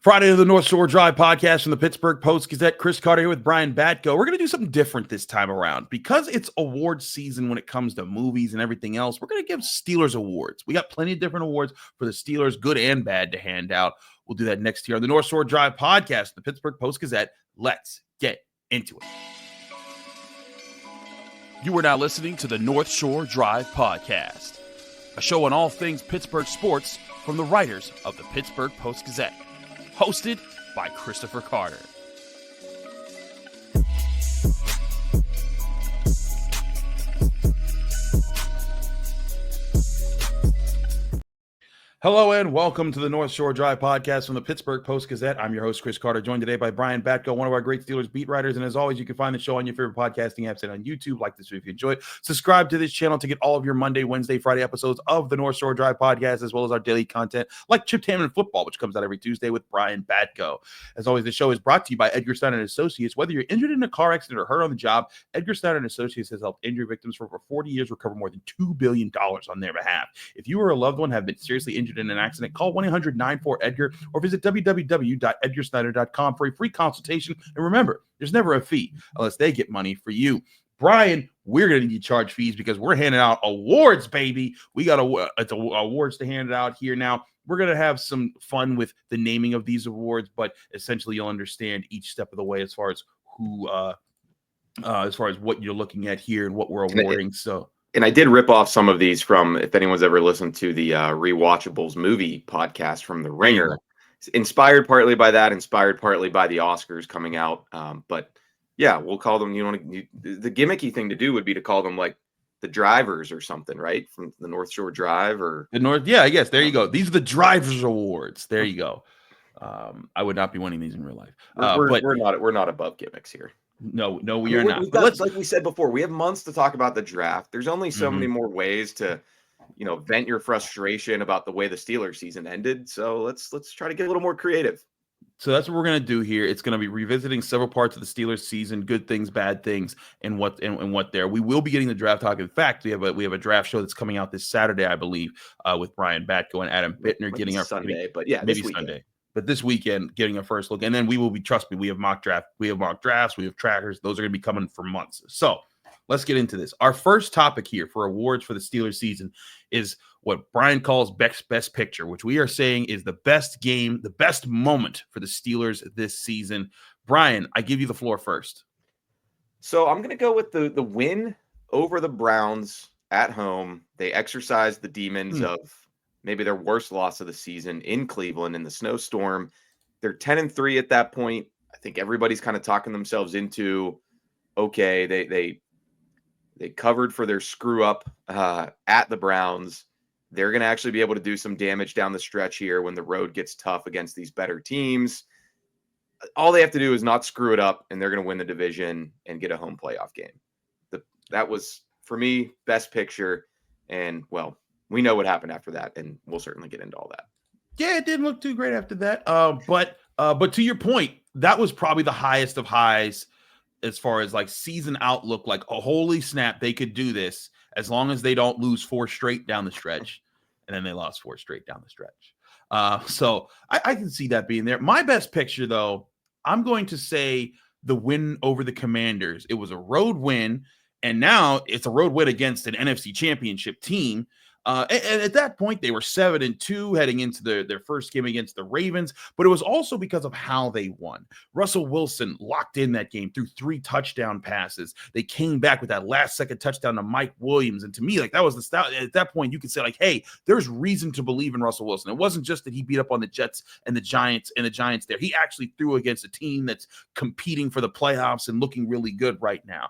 Friday of the North Shore Drive podcast from the Pittsburgh Post-Gazette. Chris Carter here with Brian Batko. We're going to do something different this time around. Because it's awards season when it comes to movies and everything else, we're going to give Steelers awards. We got plenty of different awards for the Steelers, good and bad, to hand out. We'll do that next year on the North Shore Drive podcast, the Pittsburgh Post-Gazette. Let's get into it. You are now listening to the North Shore Drive podcast, a show on all things Pittsburgh sports from the writers of the Pittsburgh Post-Gazette. Hosted by Christopher Carter. Hello and welcome to the North Shore Drive podcast from the Pittsburgh Post-Gazette. I'm your host, Chris Carter, joined today by Brian Batko, one of our great Steelers beat writers. And as always, you can find the show on your favorite podcasting apps and on YouTube. Like this if you enjoy it. Subscribe to this channel to get all of your Monday, Wednesday, Friday episodes of the North Shore Drive podcast, as well as our daily content like Chipped Ham and Football, which comes out every Tuesday with Brian Batko. As always, the show is brought to you by Edgar Snyder Associates. Whether you're injured in a car accident or hurt on the job, Edgar Snyder Associates has helped injury victims for over 40 years recover more than $2 billion on their behalf. If you or a loved one have been seriously injured in an accident, call 1-800-94-EDGAR or visit www.edgarsnyder.com for a free consultation. And remember, there's never a fee unless they get money for you. Brian, we're going to need to charge fees because we're handing out awards, baby. We got awards to hand out here now. We're going to have some fun with the naming of these awards, but essentially you'll understand each step of the way as far as who, as far as what you're looking at here and what we're awarding. And I did rip off some of these from, if anyone's ever listened to the Rewatchables movie podcast from The Ringer. It's inspired partly by that, inspired partly by the Oscars coming out. But yeah, we'll call them, the gimmicky thing to do would be to call them like the drivers or something, right? From the North Shore Drive or the North. Yeah, I guess. There you go. These are the drivers awards. There you go. I would not be winning these in real life. We're not above gimmicks here. No, we are not. But like we said before, we have months to talk about the draft. There's only so many more ways to, vent your frustration about the way the Steelers season ended. So let's try to get a little more creative. So that's what we're going to do here. It's going to be revisiting several parts of the Steelers season, good things, bad things, and what there. We will be getting the draft talk. In fact, we have a draft show that's coming out this Saturday, I believe, with Brian Batko and Adam Bittner getting our Sunday, but yeah, maybe Sunday. But this weekend, getting a first look. And then we will be, trust me, we have mock drafts, we have trackers. Those are going to be coming for months. So let's get into this. Our first topic here for awards for the Steelers season is what Brian calls best picture, which we are saying is the best game, the best moment for the Steelers this season. Brian, I give you the floor first. So I'm going to go with the win over the Browns at home. They exercised the demons of maybe their worst loss of the season in Cleveland in the snowstorm. They're 10-3 at that point. I think everybody's kind of talking themselves into, okay, they covered for their screw up at the Browns. They're going to actually be able to do some damage down the stretch here when the road gets tough against these better teams. All they have to do is not screw it up, and they're going to win the division and get a home playoff game. That was, for me, best picture. And, well, we know what happened after that, and we'll certainly get into all that. Yeah, it didn't look too great after that. But to your point, that was probably the highest of highs as far as like season outlook. Like, oh, holy snap, they could do this as long as they don't lose 4 straight down the stretch. And then they lost 4 straight down the stretch. So I can see that being there. My best picture, though, I'm going to say the win over the Commanders. It was a road win, and now it's a road win against an NFC Championship team. And at that point, they were 7-2 heading into their first game against the Ravens, but it was also because of how they won. Russell Wilson locked in that game through 3 touchdown passes. They came back with that last-second touchdown to Mike Williams, and to me, like that was the style. At that point, you could say, like, hey, there's reason to believe in Russell Wilson. It wasn't just that he beat up on the Jets and the Giants there. He actually threw against a team that's competing for the playoffs and looking really good right now.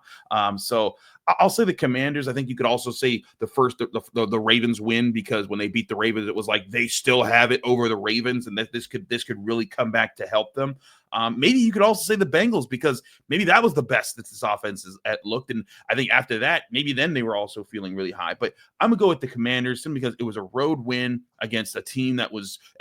So I'll say the Commanders. I think you could also say the Ravens win, because when they beat the Ravens, it was like they still have it over the Ravens, and that this could really come back to help them. Maybe you could also say the Bengals, because maybe that was the best that this offense has looked, and I think after that, maybe then they were also feeling really high. But I'm gonna go with the Commanders simply because it was a road win against a team that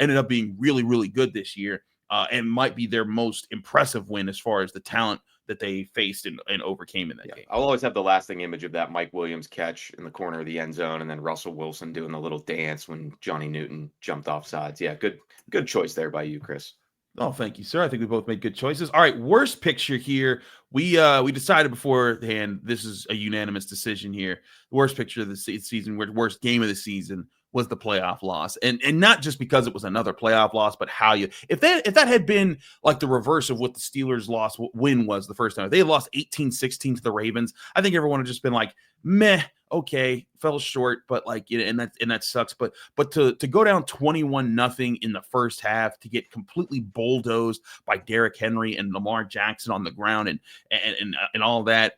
ended up being really, really good this year, and might be their most impressive win as far as the talent that they faced and overcame in that game. I'll always have the lasting image of that Mike Williams catch in the corner of the end zone, and then Russell Wilson doing the little dance when Johnny Newton jumped off sides. Yeah, good choice there by you, Chris. Oh, thank you, sir. I think we both made good choices. All right, worst picture here. We decided beforehand this is a unanimous decision here. The worst picture of the season, worst game of the season was the playoff loss, and not just because it was another playoff loss, but how you if that had been like the reverse of what the Steelers loss win was the first time, if they had lost 18-16 to the Ravens, I think everyone would have just been like, meh, okay, fell short, but like, and that sucks. But to go down 21-0 in the first half, to get completely bulldozed by Derrick Henry and Lamar Jackson on the ground, and all that,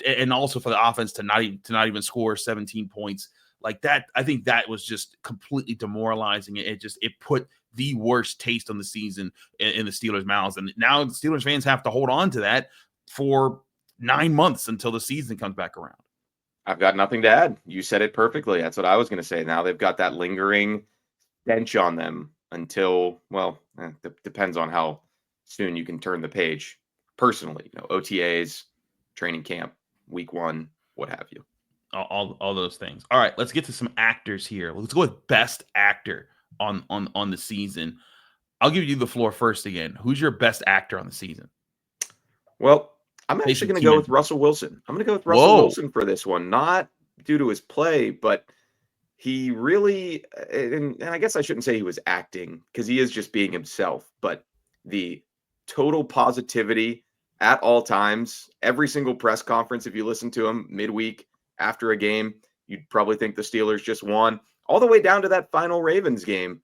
and also for the offense to not even score 17 points like that, I think that was just completely demoralizing. It put the worst taste on the season in the Steelers' mouths, and now the Steelers fans have to hold on to that for 9 months until the season comes back around. I've got nothing to add. You said it perfectly. That's what I was going to say. Now they've got that lingering stench on them until, well, depends on how soon you can turn the page. Personally, OTAs, training camp, week 1, what have you. All those things. All right, let's get to some actors here. Let's go with best actor on the season. I'll give you the floor first again. Who's your best actor on the season? Well, I'm actually going to go with Russell Wilson. I'm going to go with Russell Wilson for this one, not due to his play, but he really, and I guess I shouldn't say he was acting because he is just being himself, but the total positivity at all times, every single press conference, if you listen to him midweek after a game, you'd probably think the Steelers just won, all the way down to that final Ravens game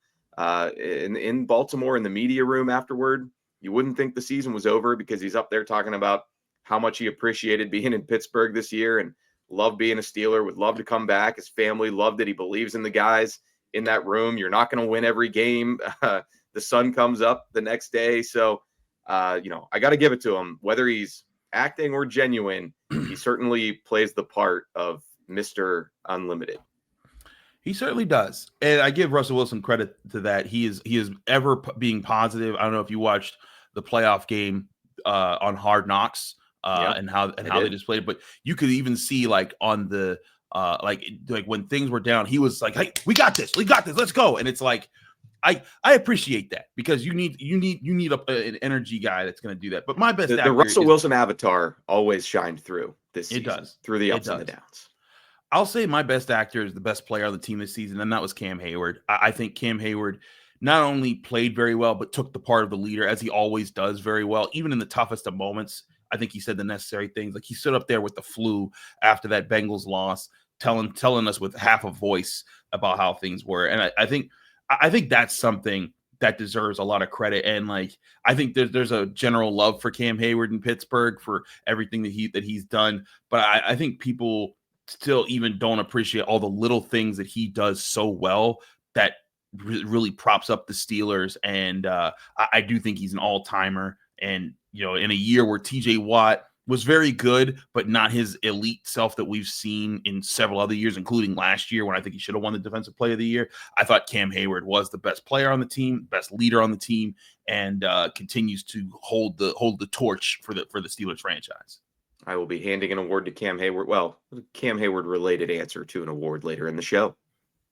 in Baltimore in the media room afterward. You wouldn't think the season was over because he's up there talking about how much he appreciated being in Pittsburgh this year and loved being a Steeler, would love to come back. His family loved that he believes in the guys in that room. You're not going to win every game. The sun comes up the next day. So, I got to give it to him. Whether he's acting or genuine, he certainly plays the part of Mr. Unlimited. He certainly does. And I give Russell Wilson credit to that. He is ever being positive. I don't know if you watched the playoff game on Hard Knocks. And how they just played, but you could even see like on the like when things were down, he was like, "Hey, we got this, let's go!" And it's like, I appreciate that because you need an energy guy that's going to do that. But my best, the Russell Wilson avatar always shined through this season. It does, through the ups and the downs. I'll say my best actor is the best player on the team this season, and that was Cam Heyward. I think Cam Heyward not only played very well, but took the part of the leader as he always does very well, even in the toughest of moments. I think he said the necessary things. Like he stood up there with the flu after that Bengals loss, telling us with half a voice about how things were. And I think that's something that deserves a lot of credit. And like I think there's a general love for Cam Heyward in Pittsburgh for everything that he's done. But I think people still even don't appreciate all the little things that he does so well that really props up the Steelers. And I do think he's an all-timer. And in a year where TJ Watt was very good, but not his elite self that we've seen in several other years, including last year when I think he should have won the Defensive Player of the Year, I thought Cam Heyward was the best player on the team, best leader on the team, and continues to hold the torch for the Steelers franchise. I will be handing an award to Cam Heyward. Well, Cam Heyward related answer to an award later in the show.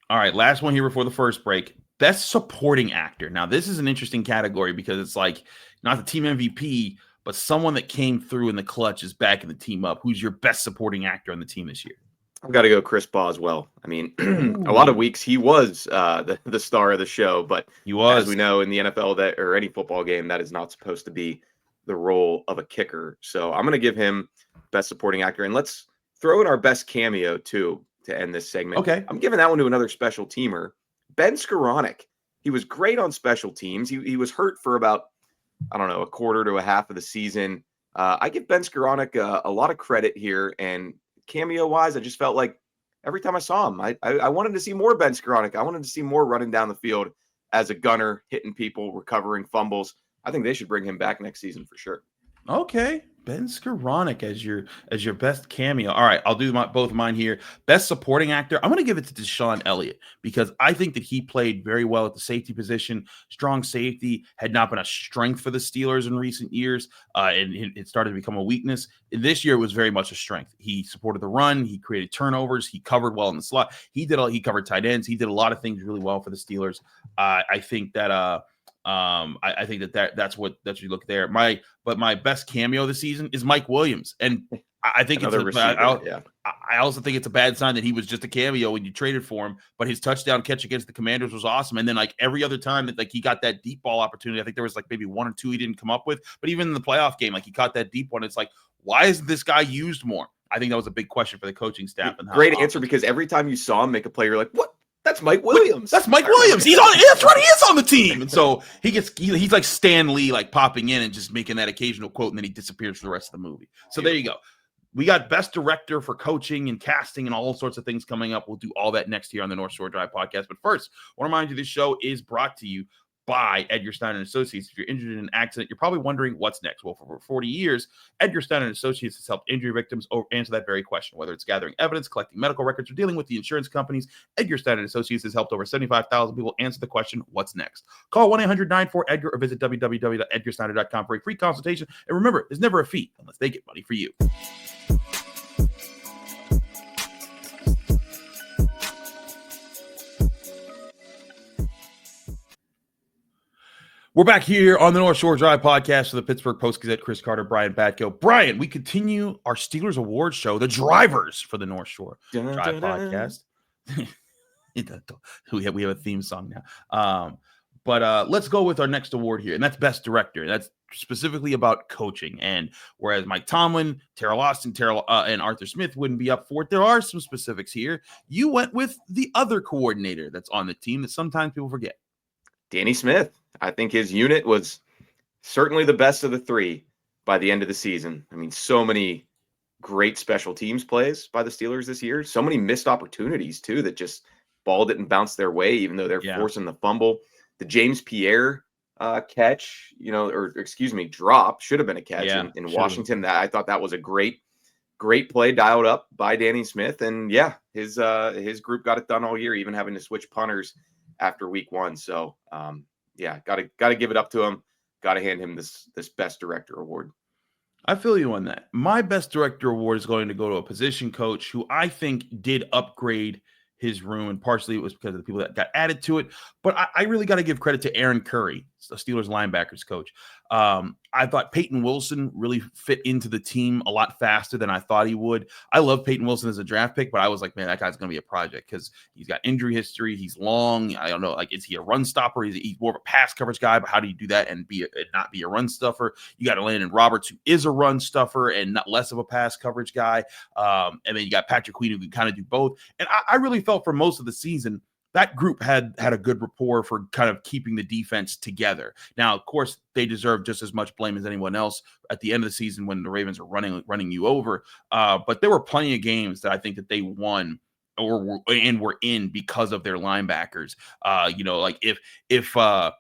All right, last one here before the first break. Best supporting actor. Now, this is an interesting category because it's like not the team MVP, but someone that came through in the clutch is backing the team up. Who's your best supporting actor on the team this year? I've got to go Chris Boswell. I mean, a lot of weeks he was the star of the show, but he was. As we know in the NFL or any football game, that is not supposed to be the role of a kicker. So I'm going to give him best supporting actor. And let's throw in our best cameo too to end this segment. Okay. I'm giving that one to another special teamer, Ben Skoranek. He was great on special teams. He was hurt for about, I don't know, a quarter to a half of the season. I give Ben Skoranek a lot of credit here. And cameo-wise, I just felt like every time I saw him, I wanted to see more Ben Skoranek. I wanted to see more running down the field as a gunner, hitting people, recovering fumbles. I think they should bring him back next season for sure. Okay. Ben Skoranek as your best cameo. All right, I'll do both of mine here. Best supporting actor. I'm going to give it to Deshaun Elliott because I think that he played very well at the safety position. Strong safety had not been a strength for the Steelers in recent years, and it started to become a weakness. This year it was very much a strength. He supported the run. He created turnovers. He covered well in the slot. He covered tight ends. He did a lot of things really well for the Steelers. I think that I think that's what you look there. My best cameo this season is Mike Williams, and I think Another receiver, yeah. I also think it's a bad sign that he was just a cameo when you traded for him. But his touchdown catch against the Commanders was awesome, and then like every other time that like he got that deep ball opportunity, I think there was like maybe one or two he didn't come up with. But even in the playoff game, like he caught that deep one. It's like, why isn't this guy used more? I think that was a big question for the coaching staff. And great answer, because every time you saw him make a play, you're like, what? That's Mike Williams. That's Mike Williams. He's on. That's right. He is on the team. And so he's like Stan Lee, like popping in and just making that occasional quote, and then he disappears for the rest of the movie. So there you go. We got best director for coaching and casting and all sorts of things coming up. We'll do all that next here on the North Shore Drive podcast. But first, I want to remind you this show is brought to you by Edgar Snyder Associates. If you're injured in an accident, you're probably wondering what's next. Well, for over 40 years, Edgar Snyder Associates has helped injury victims answer that very question. Whether it's gathering evidence, collecting medical records, or dealing with the insurance companies, Edgar Snyder Associates has helped over 75,000 people answer the question, what's next? Call 1-800-94-EDGAR or visit www.edgarsnyder.com for a free consultation. And remember, there's never a fee unless they get money for you. We're back here on the North Shore Drive podcast for the Pittsburgh Post-Gazette. Chris Carter, Brian Batko. Brian, we continue our Steelers Awards show, the drivers for the North Shore Drive podcast. we have a theme song now. But let's go with our next award here, and that's Best Director. That's specifically about coaching. And whereas Mike Tomlin, Terrell Austin, and Arthur Smith wouldn't be up for it, there are some specifics here. You went with the other coordinator that's on the team that sometimes people forget. Danny Smith. I think his unit was certainly the best of the three by the end of the season. I mean, so many great special teams plays by the Steelers this year. So many missed opportunities, too, that just ball didn't bounce their way, even though they're forcing the fumble. The James Pierre catch, drop, should have been a catch in Washington. That I thought that was a great play dialed up by Danny Smith. And, his group got it done all year, even having to switch punters after week one. So, got to give it up to him. Got to hand him this Best Director award. I feel you on that. My Best Director award is going to go to a position coach who I think did upgrade his room, and partially it was because of the people that got added to it. But I really got to give credit to Aaron Curry, the Steelers linebackers coach. I thought Peyton Wilson really fit into the team a lot faster than I thought he would. I love Peyton Wilson as a draft pick, but I was like, man, that guy's going to be a project because he's got injury history. He's long. I don't know, like, is he a run stopper? He's more of a pass coverage guy, but how do you do that and not be a run stuffer? You got Landon Roberts, who is a run stuffer and not less of a pass coverage guy. And then you got Patrick Queen, who can kind of do both. And I really felt for most of the season, that group had a good rapport for kind of keeping the defense together. Now, of course, they deserve just as much blame as anyone else at the end of the season when the Ravens are running you over. But there were plenty of games that I think that they won were in because of their linebackers. Like if what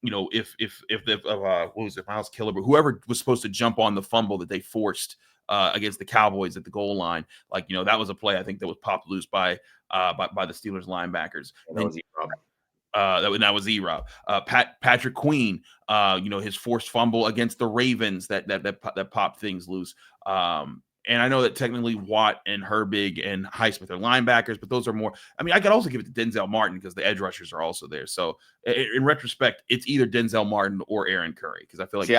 was it, Miles Killebrew, whoever was supposed to jump on the fumble that they forced against the Cowboys at the goal line, that was a play I think that was popped loose by the Steelers linebackers. That was E-Rob. That was E-Rob. Patrick Queen, his forced fumble against the Ravens that popped things loose. And I know that technically Watt and Herbig and Highsmith are linebackers, but those are more. I mean, I could also give it to Denzel Martin because the edge rushers are also there. So in retrospect, it's either Denzel Martin or Aaron Curry because I feel like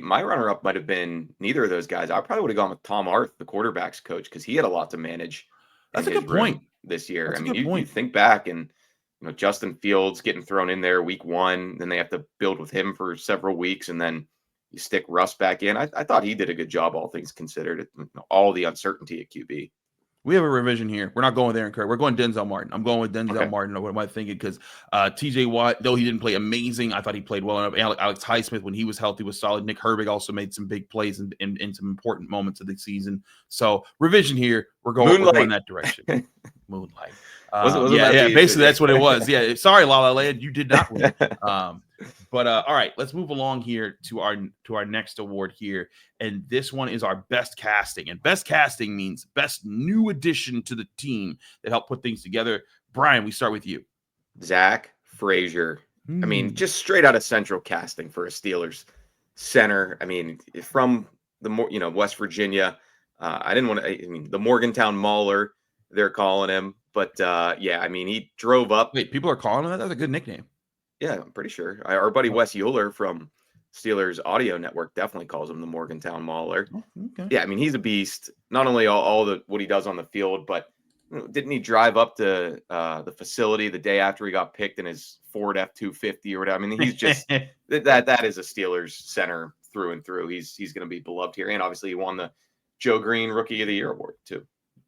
my runner-up might have been neither of those guys. I probably would have gone with Tom Arth, the quarterback's coach, because he had a lot to manage. That's a good point this year. That's you think back and Justin Fields getting thrown in there week one, then they have to build with him for several weeks, and then you stick Russ back in. I thought he did a good job, all things considered, all the uncertainty at QB. We have a revision here. We're not going with Aaron Curry. We're going Denzel Martin. I'm going with Denzel Martin. What am I thinking? Because TJ Watt, though he didn't play amazing, I thought he played well enough. Alex Highsmith, when he was healthy, was solid. Nick Herbig also made some big plays in some important moments of the season. So revision here. We're going in that direction. Moonlight. Basically that's what it was. Yeah. Sorry, La La Land, you did not win. But all right, let's move along here to our next award here. And this one is our best casting. And best casting means best new addition to the team that helped put things together. Brian, we start with you. Zach Frazier. I mean, just straight out of central casting for a Steelers center. I mean, from the West Virginia. The Morgantown Mauler, they're calling him. But he drove up. Wait, people are calling him that? That's a good nickname. Yeah, I'm pretty sure. Our buddy Wes Euler from Steelers Audio Network definitely calls him the Morgantown Mauler. Oh, okay. Yeah, I mean, he's a beast. Not only all the what he does on the field, but didn't he drive up to the facility the day after he got picked in his Ford F-250 or whatever? I mean, he's just that is a Steelers center through and through. He's going to be beloved here, and obviously he won the Joe Green Rookie of the Year award too.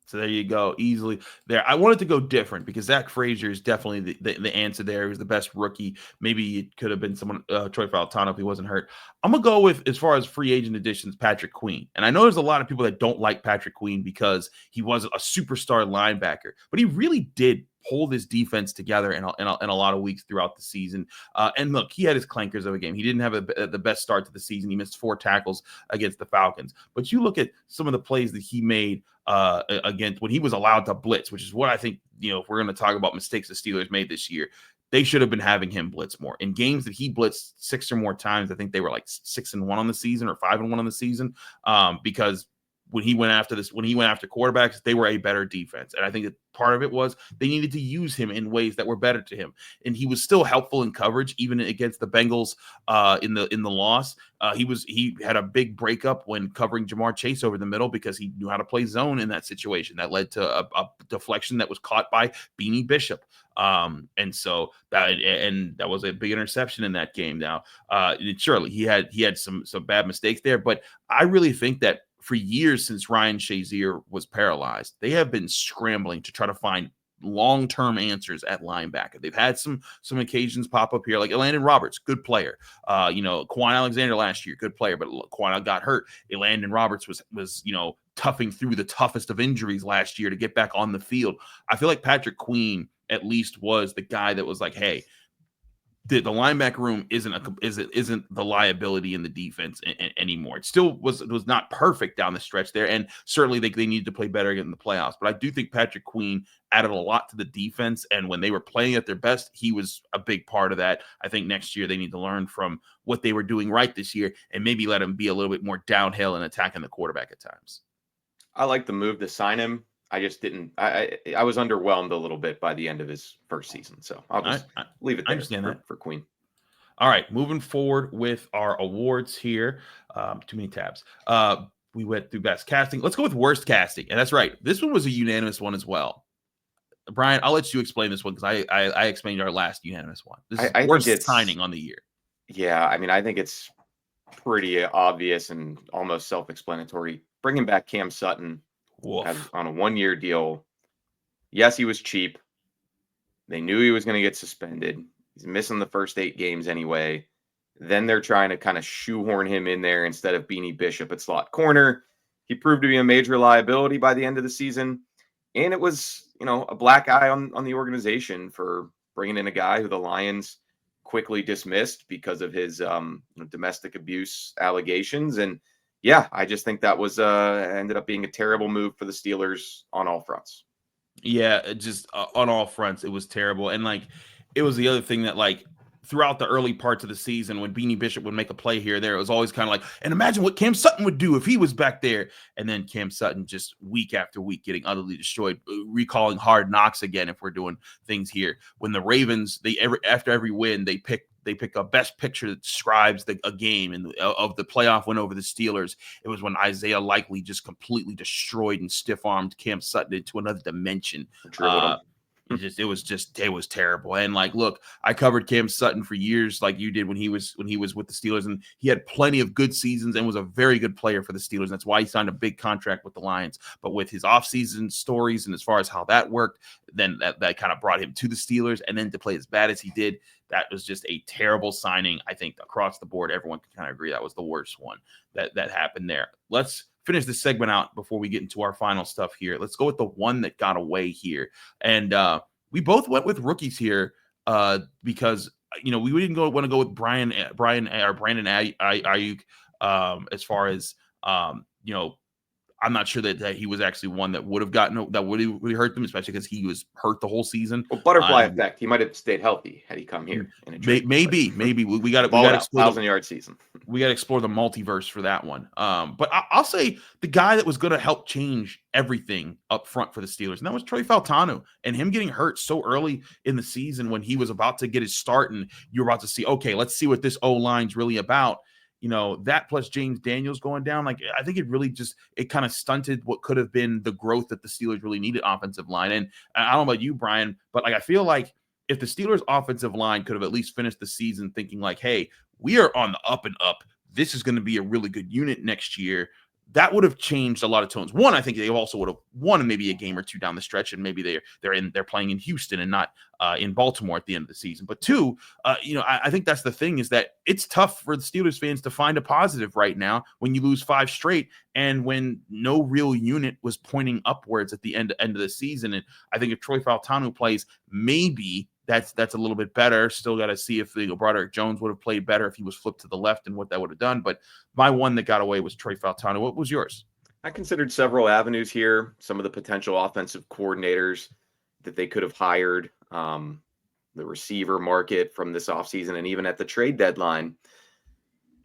So there you go, easily there. I wanted to go different because Zach Frazier is definitely the answer there. He was the best rookie. Maybe it could have been someone, Troy Fautano, if he wasn't hurt. I'm going to go with, as far as free agent additions, Patrick Queen. And I know there's a lot of people that don't like Patrick Queen because he wasn't a superstar linebacker, but he really did hold his defense together in a lot of weeks throughout the season. And look, he had his clankers of a game. He didn't have the best start to the season. He missed 4 tackles against the Falcons. But you look at some of the plays that he made against when he was allowed to blitz, which is what I think, if we're going to talk about mistakes the Steelers made this year, they should have been having him blitz more. In games that he blitzed 6 or more times, I think they were like 6-1 on the season or 5-1 on the season, because when he went after quarterbacks, they were a better defense. And I think that part of it was they needed to use him in ways that were better to him. And he was still helpful in coverage, even against the Bengals in the loss. He had a big breakup when covering Jamar Chase over the middle because he knew how to play zone in that situation. That led to a deflection that was caught by Beanie Bishop. And so that was a big interception in that game. Now, surely he had some bad mistakes there, but I really think that for years since Ryan Shazier was paralyzed, they have been scrambling to try to find long-term answers at linebacker. They've had some occasions pop up here, like Elandon Roberts, good player. Quan Alexander last year, good player, but Quan got hurt. Elandon Roberts was toughing through the toughest of injuries last year to get back on the field. I feel like Patrick Queen at least was the guy that was like, hey, the linebacker room isn't the liability in the defense anymore. It still was not perfect down the stretch there, and certainly they needed to play better in the playoffs. But I do think Patrick Queen added a lot to the defense, and when they were playing at their best, he was a big part of that. I think next year they need to learn from what they were doing right this year and maybe let him be a little bit more downhill and attacking the quarterback at times. I like the move to sign him. I just didn't. I was underwhelmed a little bit by the end of his first season, so I'll just leave it there. I understand that for Queen. All right, moving forward with our awards here. Too many tabs. We went through best casting. Let's go with worst casting, and that's right. This one was a unanimous one as well. Brian, I'll let you explain this one because I explained our last unanimous one. This is worst signing on the year. Yeah, I mean, I think it's pretty obvious and almost self-explanatory. Bringing back Cam Sutton on a 1-year deal. Yes, he was cheap. They knew he was going to get suspended. He's missing the first 8 games anyway. Then they're trying to kind of shoehorn him in there instead of Beanie Bishop at slot corner. He proved to be a major liability by the end of the season. And it was, a black eye on the organization for bringing in a guy who the Lions quickly dismissed because of his domestic abuse allegations. And yeah, I just think that was ended up being a terrible move for the Steelers on all fronts. Yeah, just on all fronts, it was terrible. And it was the other thing that throughout the early parts of the season when Beanie Bishop would make a play here or there, it was always kind of like, and imagine what Cam Sutton would do if he was back there. And then Cam Sutton just week after week getting utterly destroyed, recalling Hard Knocks again if we're doing things here. When the Ravens, after every win, they pick a best picture that describes a game and of the playoff win over the Steelers. It was when Isaiah Likely just completely destroyed and stiff-armed Cam Sutton into another dimension. It was terrible. And look, I covered Cam Sutton for years, like you did when he was with the Steelers, and he had plenty of good seasons and was a very good player for the Steelers. That's why he signed a big contract with the Lions. But with his offseason stories and as far as how that worked, then that kind of brought him to the Steelers, and then to play as bad as he did, that was just a terrible signing. I think across the board, everyone can kind of agree that was the worst one that happened there. Let's finish this segment out before we get into our final stuff here. Let's go with the one that got away here. And we both went with rookies here because, we didn't want to go with Brandon Ayuk as far as, I'm not sure that he was actually one that would have really hurt them, especially because he was hurt the whole season. Well, butterfly effect. He might have stayed healthy had he come here in a trade. Maybe we got to explore 1,000-yard season. We got to explore the multiverse for that one. But I'll say the guy that was going to help change everything up front for the Steelers, and that was Troy Fautanu. And him getting hurt so early in the season when he was about to get his start, and you're about to see, okay, let's see what this O-line's really about. That plus James Daniels going down, like I think it kind of stunted what could have been the growth that the Steelers really needed offensive line. And I don't know about you, Brian, but like I feel like if the Steelers offensive line could have at least finished the season thinking like, hey, we are on the up and up, this is going to be a really good unit next year, that would have changed a lot of tones. One, I think they also would have won maybe a game or two down the stretch, and maybe they're playing in Houston and not in Baltimore at the end of the season. But two, I think that's the thing, is that it's tough for the Steelers fans to find a positive right now when you lose 5 straight and when no real unit was pointing upwards at the end of the season. And I think if Troy Fautanu plays, maybe that's a little bit better. Still got to see if Broderick Jones would have played better if he was flipped to the left and what that would have done. But my one that got away was Troy Fautanu. What was yours? I considered several avenues here, some of the potential offensive coordinators that they could have hired, the receiver market from this offseason, and even at the trade deadline.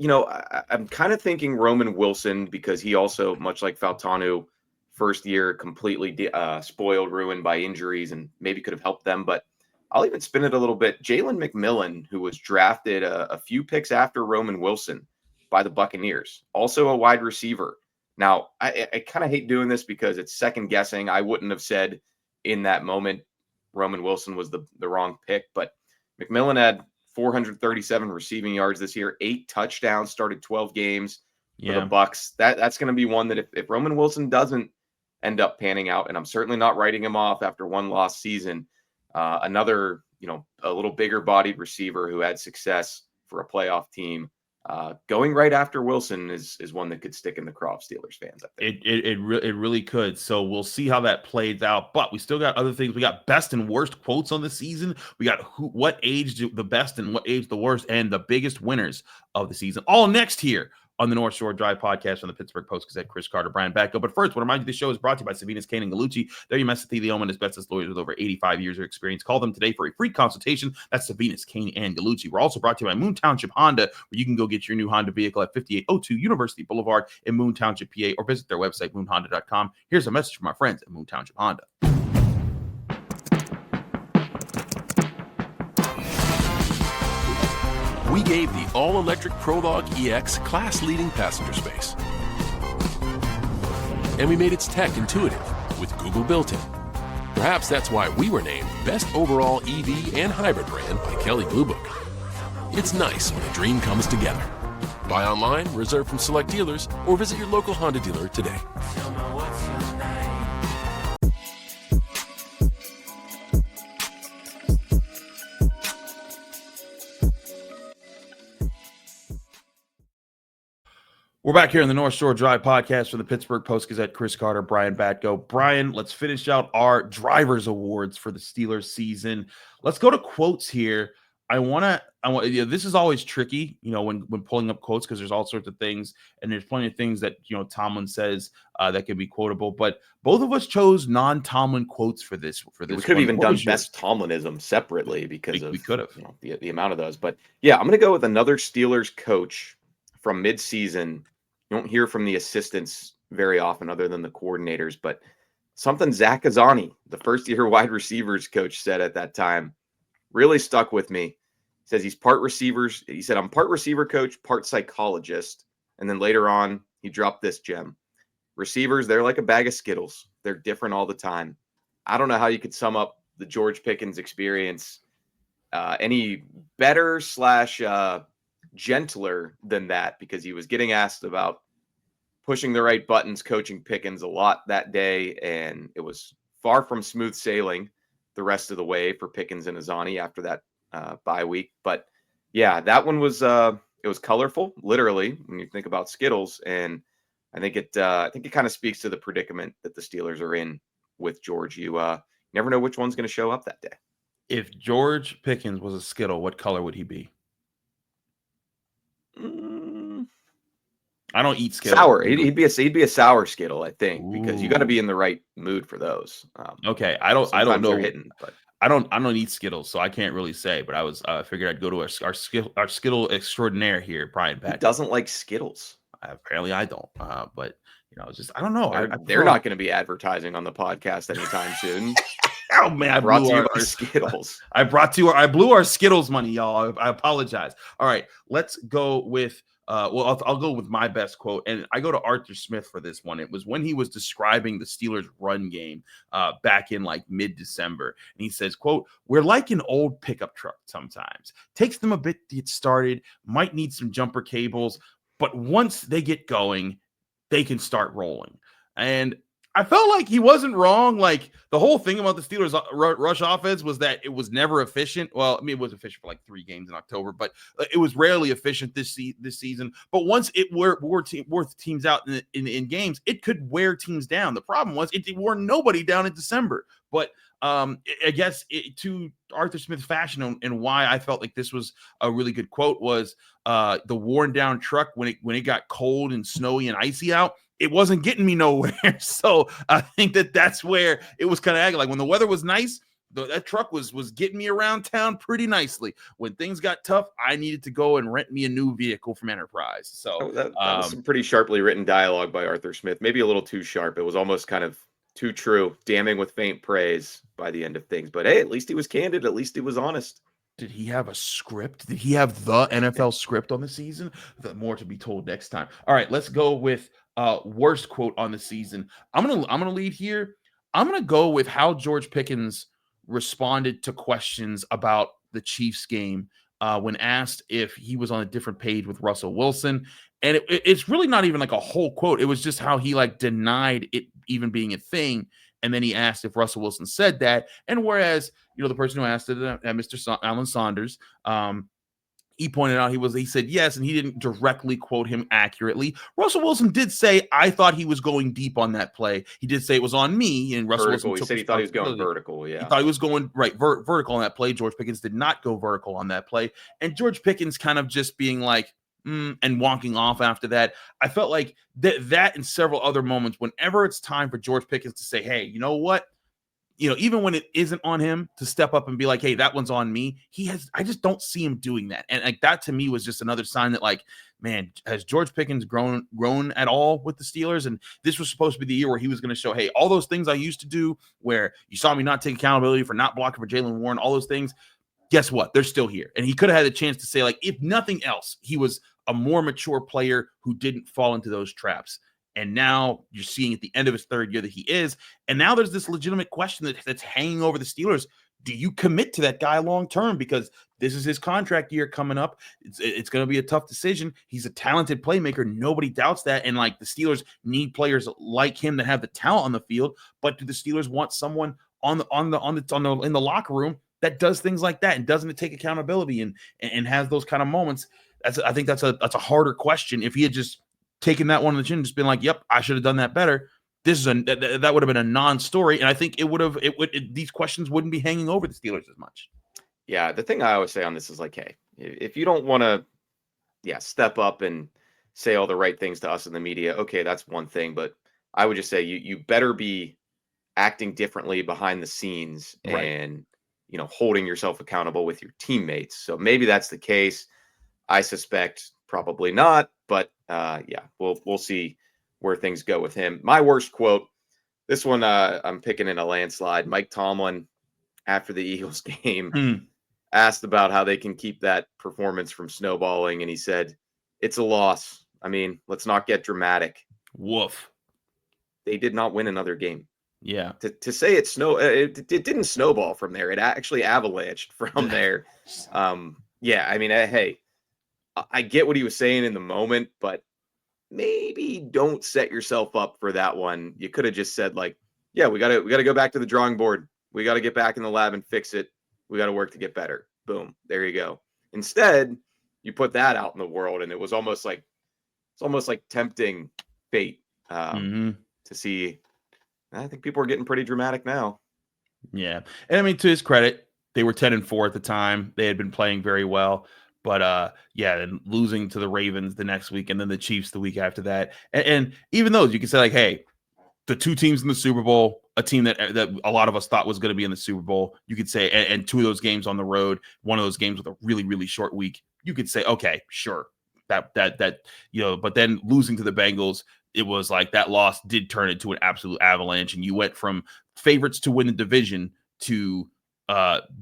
I'm kind of thinking Roman Wilson, because he also, much like Fautanu, first year completely spoiled, ruined by injuries, and maybe could have helped them. But I'll even spin it a little bit. Jalen McMillan, who was drafted a few picks after Roman Wilson by the Buccaneers, also a wide receiver. Now, I kind of hate doing this because it's second guessing. I wouldn't have said in that moment Roman Wilson was the wrong pick, but McMillan had 437 receiving yards this year, 8 touchdowns, started 12 games for the Bucs. That's going to be one that if Roman Wilson doesn't end up panning out, and I'm certainly not writing him off after one lost season, another, a little bigger bodied receiver who had success for a playoff team, going right after Wilson is one that could stick in the craw of Steelers fans, I think. It really could. So we'll see how that plays out. But we still got other things. We got best and worst quotes on the season. We got what aged the best and what aged the worst, and the biggest winners of the season. All next here on the North Shore Drive podcast from the Pittsburgh Post-Gazette. Chris Carter, Brian Batko. But first, I want to remind you this show is brought to you by Savinas, Kane, and Gallucci. They're your mesothelioma and asbestos lawyers with over 85 years of experience. Call them today for a free consultation. That's Savinas, Kane, and Gallucci. We're also brought to you by Moon Township Honda, where you can go get your new Honda vehicle at 5802 University Boulevard in Moon Township, PA, or visit their website, moonhonda.com. Here's a message from our friends at Moon Township Honda. We gave the all-electric Prologue EX class-leading passenger space. And we made its tech intuitive with Google built-in. Perhaps that's why we were named Best Overall EV and Hybrid Brand by Kelley Blue Book. It's nice when a dream comes together. Buy online, reserve from select dealers, or visit your local Honda dealer today. We're back here in the North Shore Drive podcast for the Pittsburgh Post-Gazette. Chris Carter, Brian Batko. Brian, let's finish out our drivers awards for the Steelers season. Let's go to quotes here. This is always tricky, when pulling up quotes, because there's all sorts of things, and there's plenty of things that, Tomlin says that can be quotable, but both of us chose non-Tomlin quotes for this. We could have even done best Tomlinism separately because we could have, the amount of those. But yeah, I'm going to go with another Steelers coach from mid-season. You don't hear from the assistants very often other than the coordinators, but something Zach Azzani, the first-year wide receivers coach, said at that time really stuck with me. He says he's part receivers. He said, I'm part receiver coach, part psychologist. And then later on, he dropped this gem. Receivers, they're like a bag of Skittles. They're different all the time. I don't know how you could sum up the George Pickens experience any better / gentler than that, because he was getting asked about pushing the right buttons, coaching Pickens a lot that day, and it was far from smooth sailing the rest of the way for Pickens and Azzani after that bye week. But yeah, that one was it was colorful, literally, when you think about Skittles, and I think it kind of speaks to the predicament that the Steelers are in with George. You never know which one's going to show up that day. If George Pickens was a Skittle, what color would he be? I don't eat Skittles. Sour. He'd be a sour Skittle, I think, because you got to Ooh. be in the right mood for those. Okay, I don't Sometimes know. they're hitting, but I don't eat Skittles, so I can't really say. But I was figured I'd go to our Skittle extraordinaire here, Brian who Batko. doesn't like Skittles? Apparently, I don't. But it's just I don't know. They're not going to be advertising on the podcast anytime soon. Oh man, I brought blew to you our by Skittles. I blew our Skittles money, y'all. I apologize. All right, let's go with I'll go with my best quote, and I go to Arthur Smith for this one. It was when he was describing the Steelers' run game back in like mid-December, and he says, "quote We're like an old pickup truck. Sometimes takes them a bit to get started. Might need some jumper cables, but once they get going, they can start rolling." And I felt like he wasn't wrong. Like the whole thing about the Steelers rush offense was that it was never efficient. Well, I mean, it was efficient for like 3 games in October, but it was rarely efficient this season. But once it wore teams out in games, it could wear teams down. The problem was it wore nobody down in December. But I guess to Arthur Smith's fashion and why I felt like this was a really good quote was the worn down truck when it got cold and snowy and icy out. It wasn't getting me nowhere. So I think that's where it was kind of acting like when the weather was nice, that truck was getting me around town pretty nicely. When things got tough, I needed to go and rent me a new vehicle from Enterprise. So that was some pretty sharply written dialogue by Arthur Smith. Maybe a little too sharp. It was almost kind of too true, damning with faint praise by the end of things. But hey, at least he was candid. At least he was honest. Did he have a script? Did he have the NFL script on the season? More to be told next time. All right, let's go with worst quote on the season. I'm gonna lead here. I'm gonna go with how George Pickens responded to questions about the Chiefs game when asked if he was on a different page with Russell Wilson. And it's really not even like a whole quote. It was just how he like denied it even being a thing. And then he asked if Russell Wilson said that. And whereas, the person who asked it, Mr. Alan Saunders, he pointed out he said yes, and he didn't directly quote him accurately. Russell Wilson did say, I thought he was going deep on that play. He did say it was on me, and Russell vertical. Wilson He said he thought he was going vertical. Yeah, he thought he was going vertical on that play. George Pickens did not go vertical on that play, and George Pickens kind of just being like, and walking off after that. I felt like that and several other moments, whenever it's time for George Pickens to say, hey, you know what? Even when it isn't on him, to step up and be like, hey, that one's on me. I just don't see him doing that. And like that to me was just another sign that like, man, has George Pickens grown at all with the Steelers? And this was supposed to be the year where he was going to show, hey, all those things I used to do where you saw me not take accountability for not blocking for Jaylen Warren, all those things, guess what? They're still here. And he could have had a chance to say, like, if nothing else, he was a more mature player who didn't fall into those traps. And now you're seeing at the end of his 3rd year that he is. And now there's this legitimate question that's hanging over the Steelers. Do you commit to that guy long term? Because this is his contract year coming up. It's going to be a tough decision. He's a talented playmaker. Nobody doubts that. And like the Steelers need players like him that have the talent on the field. But do the Steelers want someone in the locker room that does things like that and doesn't take accountability and has those kind of moments? I think that's a harder question. If he had just taken that one on the chin, just been like, "Yep, I should have done that better." That would have been a non-story, and I think these questions wouldn't be hanging over the Steelers as much. Yeah, the thing I always say on this is like, hey, if you don't want to, step up and say all the right things to us in the media, okay, that's one thing. But I would just say you better be acting differently behind the scenes and holding yourself accountable with your teammates. So maybe that's the case. I suspect probably not, but we'll see where things go with him. My worst quote, this one I'm picking in a landslide. Mike Tomlin, after the Eagles game, asked about how they can keep that performance from snowballing, and he said, "It's a loss. I mean, let's not get dramatic." Woof. They did not win another game. Yeah. To say it didn't snowball from there. It actually avalanched from there. I mean, hey, I get what he was saying in the moment, but maybe don't set yourself up for that one. You could have just said like, yeah, we got to go back to the drawing board. We got to get back in the lab and fix it. We got to work to get better. Boom. There you go. Instead, you put that out in the world, and it's almost like tempting fate to see. I think people are getting pretty dramatic now. Yeah. And I mean, to his credit, they were 10-4 at the time. They had been playing very well. But yeah, and losing to the Ravens the next week and then the Chiefs the week after that. And even those, you can say like, hey, the two teams in the Super Bowl, a team that a lot of us thought was going to be in the Super Bowl, you could say, and two of those games on the road, one of those games with a really, really short week, you could say, okay, sure, that but then losing to the Bengals, it was like that loss did turn into an absolute avalanche, and you went from favorites to win the division to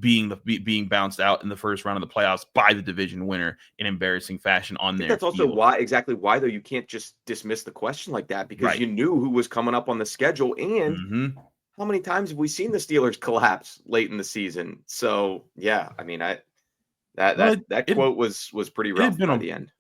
being bounced out in the first round of the playoffs by the division winner in embarrassing fashion on their That's also field. why though you can't just dismiss the question like that, because you knew who was coming up on the schedule, and how many times have we seen the Steelers collapse late in the season? So yeah, I mean, that quote was pretty rough by the end.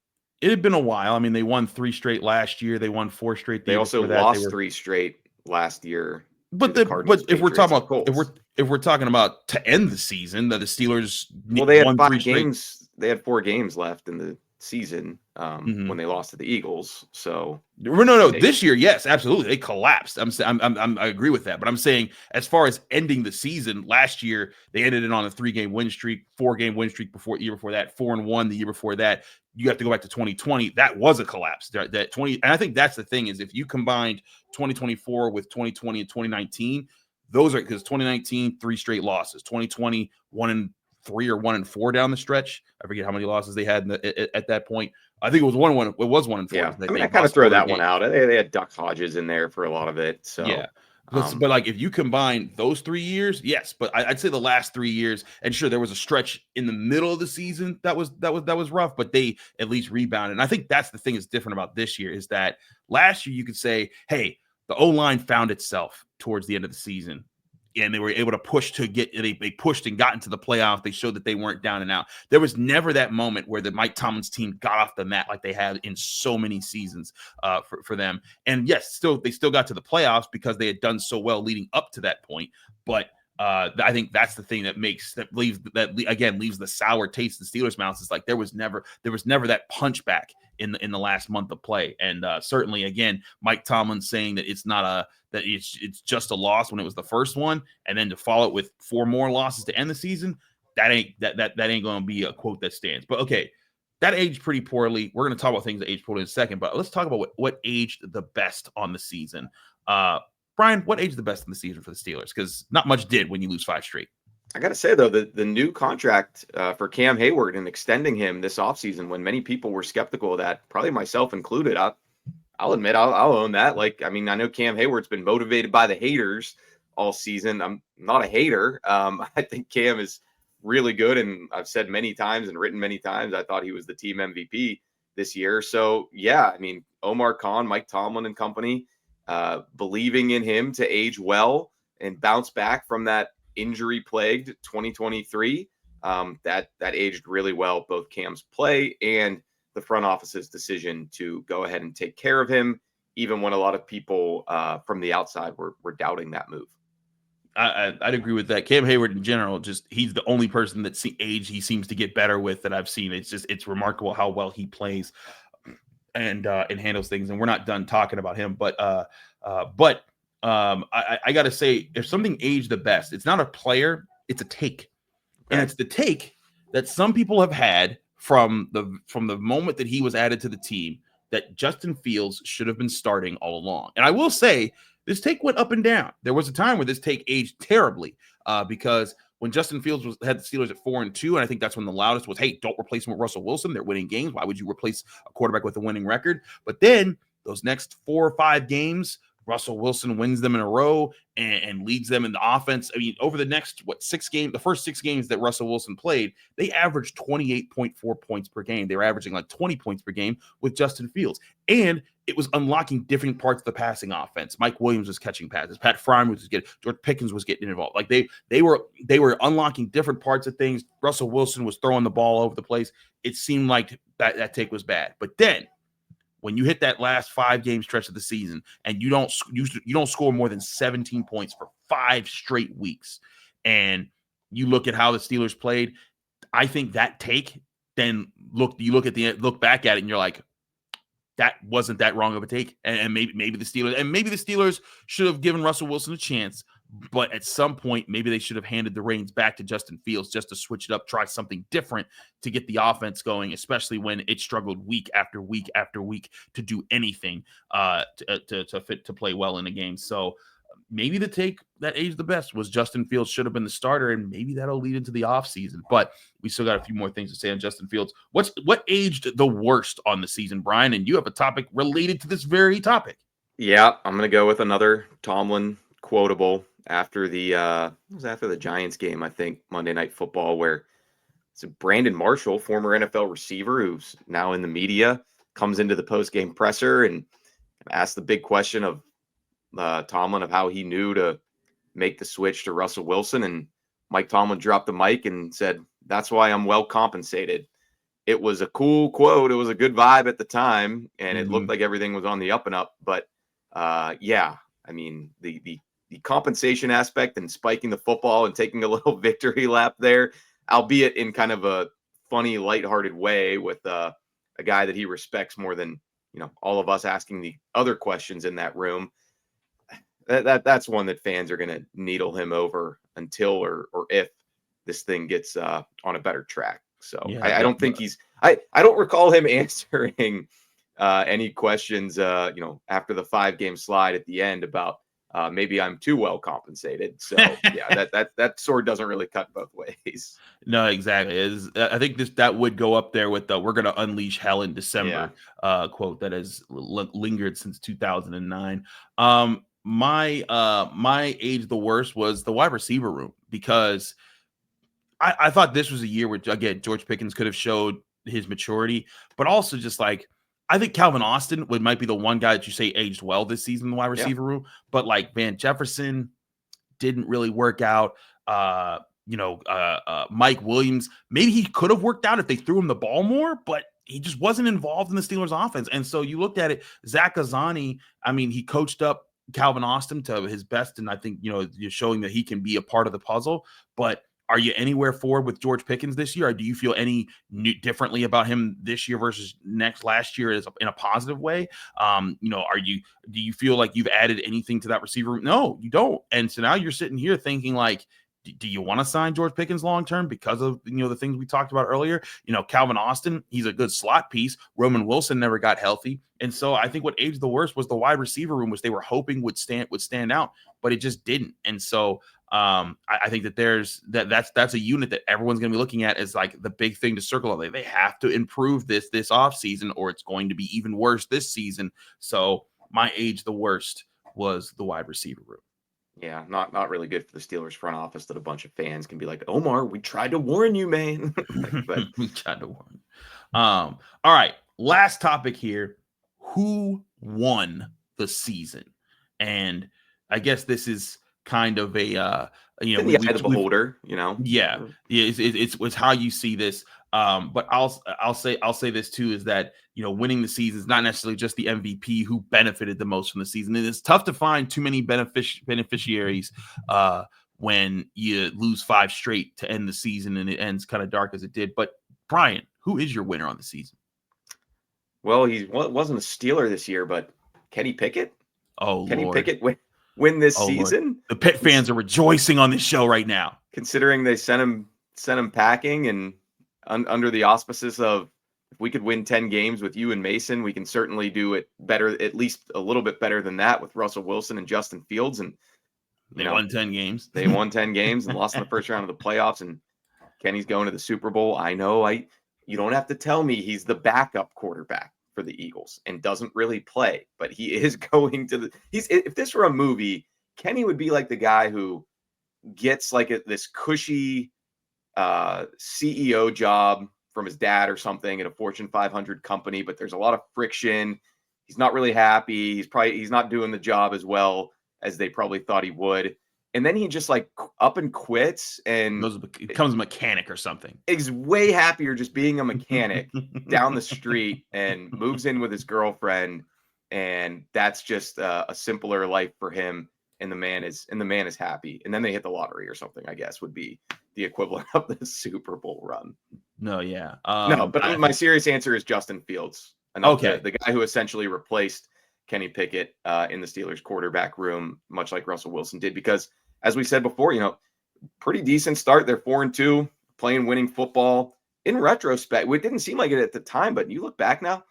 It had been a while. I mean, they won 3 straight last year. They won 4 straight. They also lost 3 straight last year. But if we're talking about to end the season, that the Steelers they had 5 games. They had 4 games left in the season when they lost to the Eagles. So this year, yes, absolutely, they collapsed. I agree with that, but I'm saying as far as ending the season, last year they ended it on a 3-game win streak, 4-game win streak year before that, 4-1 the year before that. You have to go back to 2020. That was a collapse. That 20, and I think that's the thing is if you combined 2024 with 2020 and 2019, those are because 2019 3 straight losses, 2020 1-3 or 1-4 down the stretch. I forget how many losses they had at that point. I think it was 1-1. It was 1-4. Yeah, I mean, I kind of throw that one out. They had Duck Hodges in there for a lot of it. So yeah. But like if you combine those 3 years, yes. But I'd say the last 3 years, and sure, there was a stretch in the middle of the season that was rough, but they at least rebounded. And I think that's the thing that's different about this year is that last year you could say, hey, the O-line found itself towards the end of the season. And they were able to push they pushed and got into the playoff. They showed that they weren't down and out. There was never that moment where the Mike Tomlin's team got off the mat like they had in so many seasons for them. And yes, they still got to the playoffs because they had done so well leading up to that point. But I think that's the thing that leaves the sour taste in the Steelers' mouths. Is like there was never that punchback in the last month of play. And certainly, again, Mike Tomlin saying that it's just a loss when it was the first one, and then to follow it with 4 more losses to end the season, that ain't going to be a quote that stands. But okay, that aged pretty poorly. We're going to talk about things that aged poorly in a second, but let's talk about what aged the best on the season. Brian, what aged the best in the season for the Steelers? Because not much did when you lose 5 straight. I got to say, though, the new contract for Cam Heyward and extending him this offseason, when many people were skeptical of that, probably myself included, I'll admit I'll own that. Like, I mean, I know Cam Heyward's been motivated by the haters all season. I'm not a hater. I think Cam is really good, and I've said many times and written many times I thought he was the team MVP this year. So, yeah, I mean, Omar Khan, Mike Tomlin and company, believing in him to age well and bounce back from that injury-plagued 2023, that aged really well, both Cam's play and the front office's decision to go ahead and take care of him, even when a lot of people from the outside were doubting that move. I'd agree with that. Cam Heyward in general, he's the only person that he seems to get better with that I've seen. It's remarkable how well he plays and handles things. And we're not done talking about him, but I got to say, if something aged the best, it's not a player, it's a take. Okay. And it's the take that some people have had from the moment that he was added to the team, that Justin Fields should have been starting all along. And I will say, this take went up and down. There was a time where this take aged terribly because when Justin Fields had the Steelers at 4-2, and I think that's when the loudest was, hey, don't replace him with Russell Wilson. They're winning games. Why would you replace a quarterback with a winning record? But then those next 4 or 5 games, Russell Wilson wins them in a row and leads them in the offense. I mean, over the next, 6 games, the first 6 games that Russell Wilson played, they averaged 28.4 points per game. They were averaging like 20 points per game with Justin Fields. And it was unlocking different parts of the passing offense. Mike Williams was catching passes. Pat Fryman was getting, George Pickens was getting involved. Like they were unlocking different parts of things. Russell Wilson was throwing the ball over the place. It seemed like that take was bad. But then, when you hit that last 5-game stretch of the season and you don't score more than 17 points for 5 straight weeks, and you look at how the Steelers played, I think that take, then look back at it and you're like, that wasn't that wrong of a take. And maybe the Steelers should have given Russell Wilson a chance, But at some point, maybe they should have handed the reins back to Justin Fields just to switch it up, try something different to get the offense going, especially when it struggled week after week after week to do anything to play well in a game. So maybe the take that aged the best was Justin Fields should have been the starter, and maybe that'll lead into the offseason. But we still got a few more things to say on Justin Fields. What aged the worst on the season, Brian? And you have a topic related to this very topic. Yeah, I'm going to go with another Tomlin quotable after the Giants game, I think, Monday Night Football, where it's Brandon Marshall, former NFL receiver who's now in the media, comes into the post-game presser and asks the big question of Tomlin of how he knew to make the switch to Russell Wilson. And Mike Tomlin dropped the mic and said, "That's why I'm well compensated." It was a cool quote. It was a good vibe at the time, and it looked like everything was on the up and up. But yeah, I mean, the compensation aspect and spiking the football and taking a little victory lap there, albeit in kind of a funny, lighthearted way with a guy that he respects more than, all of us asking the other questions in that room. That's one that fans are going to needle him over until or if this thing gets on a better track. So yeah, I don't think I don't recall him answering any questions, after the 5-game slide at the end about maybe I'm too well compensated. So yeah, that sword doesn't really cut both ways. No, exactly. I think that would go up there with the "we're going to unleash hell in December" quote that has lingered since 2009. My age the worst was the wide receiver room, because I thought this was a year where, again, George Pickens could have showed his maturity, but also just like, I think Calvin Austin might be the one guy that you say aged well this season in the wide receiver room, but like Van Jefferson didn't really work out. Mike Williams, maybe he could have worked out if they threw him the ball more, but he just wasn't involved in the Steelers offense. And so you looked at it, Zach Ghazzani, I mean, he coached up Calvin Austin to his best, and I think, you're showing that he can be a part of the puzzle. But are you anywhere forward with George Pickens this year? Or do you feel any differently about him this year versus last year in a positive way? Do you feel like you've added anything to that receiver room? No, you don't. And so now you're sitting here thinking like, do you want to sign George Pickens long-term because of, the things we talked about earlier? Calvin Austin, he's a good slot piece. Roman Wilson never got healthy. And so I think what aged the worst was the wide receiver room, which they were hoping would stand out, but it just didn't. And so I think that that's a unit that everyone's going to be looking at as like the big thing to circle on. They have to improve this offseason, or it's going to be even worse this season. So my age the worst was the wide receiver room. Yeah, not really good for the Steelers front office that a bunch of fans can be like, "Omar, we tried to warn you, man." But we tried to warn you. All right, last topic here. Who won the season? And I guess this is kind of a the eye of the beholder, Yeah, it's how you see this. But I'll say this too, is that winning the season is not necessarily just the MVP who benefited the most from the season. And it's tough to find too many beneficiaries when you lose 5 straight to end the season and it ends kind of dark as it did. But Brian, who is your winner on the season? Well, he wasn't a Steeler this year, but Kenny Pickett. Oh, Kenny Lord. Pickett win this season. Lord. The Pitt fans are rejoicing on this show right now, considering they sent him packing, and under the auspices of, if we could win 10 games with you and Mason, we can certainly do it better, at least a little bit better than that with Russell Wilson and Justin Fields. And they won 10 games. They won 10 games and lost in the first round of the playoffs. And Kenny's going to the Super Bowl. I know. You don't have to tell me he's the backup quarterback for the Eagles and doesn't really play, but he is going to if this were a movie, Kenny would be like the guy who gets like this cushy CEO job from his dad or something at a Fortune 500 company, but there's a lot of friction. He's not really happy. He's not doing the job as well as they probably thought he would. And then he just like up and quits and becomes a mechanic or something. He's way happier just being a mechanic down the street and moves in with his girlfriend. And that's just a simpler life for him. And the man is happy. And then they hit the lottery or something, I guess, would be the equivalent of the Super Bowl run. No, yeah. But my serious answer is Justin Fields. Okay. The guy who essentially replaced Kenny Pickett in the Steelers quarterback room, much like Russell Wilson did, because as we said before, pretty decent start. They're 4-2, playing winning football. In retrospect, it didn't seem like it at the time, but you look back now,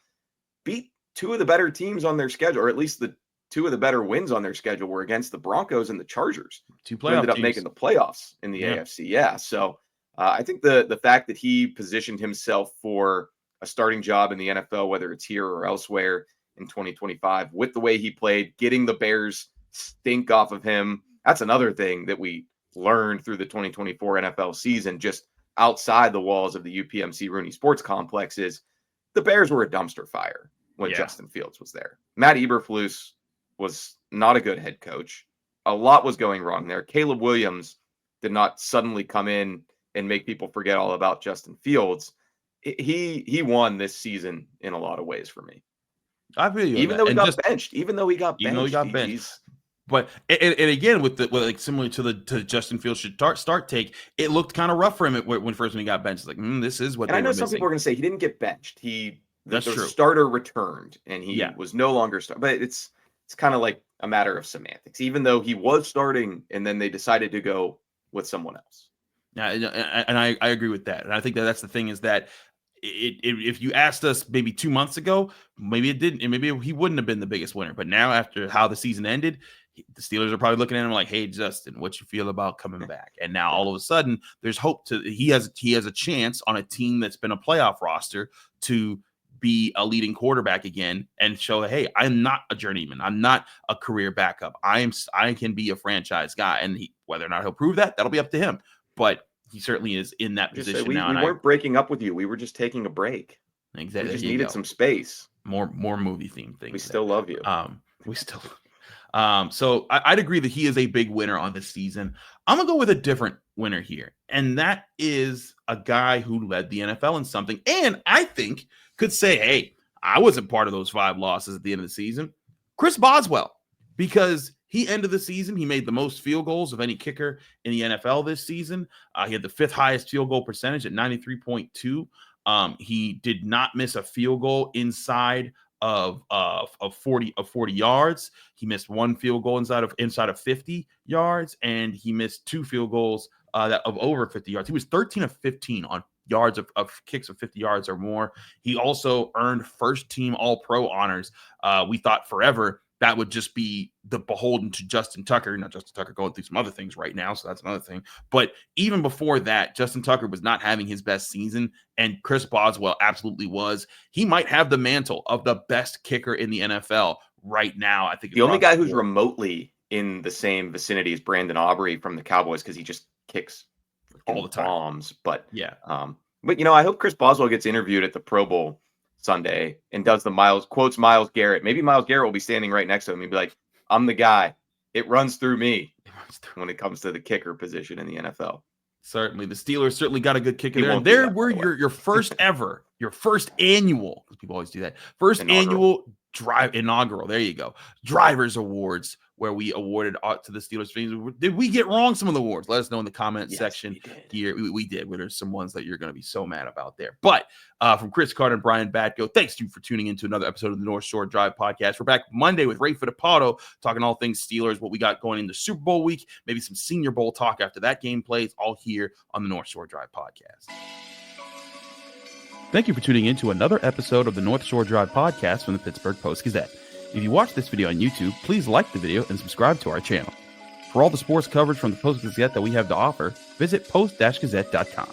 beat two of the better teams on their schedule, or at least the two of the better wins on their schedule were against the Broncos and the Chargers, who ended up making the playoffs in the AFC. Yeah. So I think the fact that he positioned himself for a starting job in the NFL, whether it's here or elsewhere in 2025, with the way he played, getting the Bears stink off of him. That's another thing that we learned through the 2024 NFL season, just outside the walls of the UPMC Rooney Sports Complex, is the Bears were a dumpster fire when Justin Fields was there. Matt Eberflus was not a good head coach. A lot was going wrong there. Caleb Williams did not suddenly come in and make people forget all about Justin Fields. He won this season in a lot of ways for me. I feel you. Even though he got benched. But and again, similar to the Justin Fields start take, it looked kind of rough for him when he got benched. It's like, this is what. And I know some people are going to say he didn't get benched. That's true. Starter returned and he was no longer starting. But it's kind of like a matter of semantics. Even though he was starting, and then they decided to go with someone else. Yeah, and I agree with that. And I think that's the thing, is that if you asked us maybe 2 months ago, maybe it didn't, and maybe he wouldn't have been the biggest winner. But now, after how the season ended, the Steelers are probably looking at him like, "Hey, Justin, what you feel about coming back?" And now all of a sudden, there's hope he has a chance on a team that's been a playoff roster to be a leading quarterback again and show, hey, I'm not a journeyman. I'm not a career backup. I can be a franchise guy. And whether or not he'll prove that, that'll be up to him. But he certainly is in that position now. We weren't breaking up with you. We were just taking a break. Exactly. We just needed some space. More movie theme things. We still love you. So I'd agree that he is a big winner on this season. I'm going to go with a different winner here. And that is a guy who led the NFL in something. And I think could say, hey, I wasn't part of those 5 losses at the end of the season. Chris Boswell, because he ended the season, he made the most field goals of any kicker in the NFL this season. He had the 5th highest field goal percentage at 93.2. He did not miss a field goal inside of 40 yards. He missed 1 field goal inside of 50 yards, and he missed 2 field goals of over 50 yards. He was 13 of 15 on yards of kicks of 50 yards or more. He also earned first team All-Pro honors. We thought forever that would just be the beholden to Justin Tucker. Not Justin Tucker going through some other things right now, so that's another thing. But even before that, Justin Tucker was not having his best season, and Chris Boswell absolutely was. He might have the mantle of the best kicker in the NFL right now. I think the only guy who's remotely in the same vicinity as Brandon Aubrey from the Cowboys, because he just kicks all the time bombs. But but I hope Chris Boswell gets interviewed at the Pro Bowl Sunday and does quotes Myles Garrett. Maybe Myles Garrett will be standing right next to him and be like, "I'm the guy. It runs through me when it comes to the kicker position in the NFL." Certainly. The Steelers certainly got a good kicker there. And there were your first ever, your first annual, because people always do that, inaugural, there you go, Drivers Awards, where we awarded to the Steelers fans. Did we get wrong some of the awards? Let us know in the comment section here. We did. There's some ones that you're going to be so mad about there. But from Chris Carter and Brian Batko, thanks to you for tuning into another episode of the North Shore Drive podcast. We're back Monday with Ray Fittipaldo, talking all things Steelers, what we got going into Super Bowl week, maybe some Senior Bowl talk after that game plays, all here on the North Shore Drive podcast. Thank you for tuning in to another episode of the North Shore Drive podcast from the Pittsburgh Post-Gazette. If you watch this video on YouTube, please like the video and subscribe to our channel. For all the sports coverage from the Post-Gazette that we have to offer, visit post-gazette.com.